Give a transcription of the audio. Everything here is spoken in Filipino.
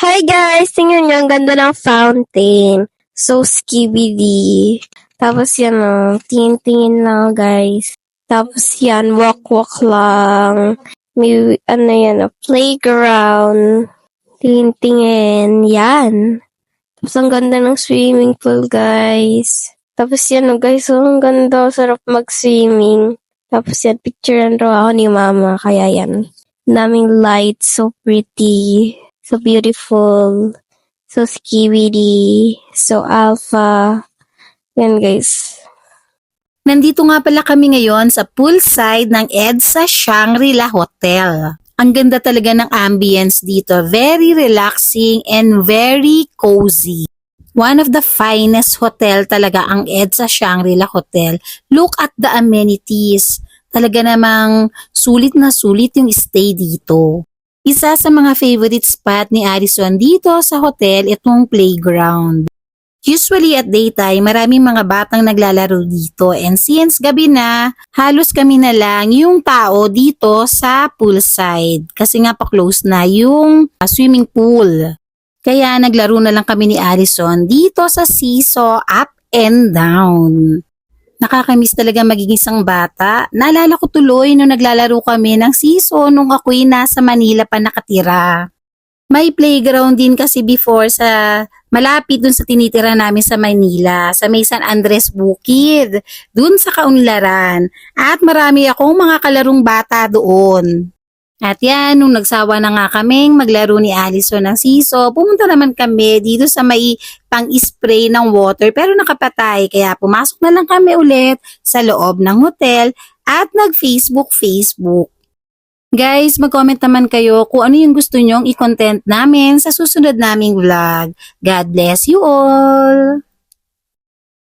Hi guys! Tingnan nyo, ang ganda ng fountain. So skibidi. Tapos yan o, tingin-tingin lang guys. Tapos yan, walk-walk lang. May, ano yan o, playground. Tingin-tingin. Yan. Tapos ang ganda ng swimming pool guys. Tapos yan o guys, ang ganda. Sarap mag-swimming. Tapos yan, picturean raw ako ni mama. Kaya yan. Daming lights, so pretty. So beautiful, so skibidi, so alpha. Yan guys. Nandito nga pala kami ngayon sa poolside ng EDSA Shangri-La Hotel. Ang ganda talaga ng ambience dito. Very relaxing and very cozy. One of the finest hotel talaga ang EDSA Shangri-La Hotel. Look at the amenities. Talaga namang sulit na sulit yung stay dito. Isa sa mga favorite spot ni Addison dito sa hotel itong playground. Usually at daytime, maraming mga batang naglalaro dito and since gabi na, halos kami na lang yung tao dito sa poolside kasi nga pa-close na yung swimming pool. Kaya naglaro na lang kami ni Addison dito sa seesaw up and down. Nakakamiss talaga magiging isang bata. Naalala ko tuloy nung naglalaro kami ng seesaw nung ako'y nasa Manila pa nakatira. May playground din kasi before sa malapit dun sa tinitira namin sa Manila, sa may San Andres Bukid, dun sa Kaunlaran. At marami akong mga kalarong bata doon. At yan, nung nagsawa na nga kaming maglaro ni Addison ng seesaw, pumunta naman kami dito sa may pang-spray ng water pero nakapatay. Kaya pumasok na lang kami ulit sa loob ng hotel at nag-Facebook. Guys, mag-comment naman kayo kung ano yung gusto nyong i-content namin sa susunod naming vlog. God bless you all!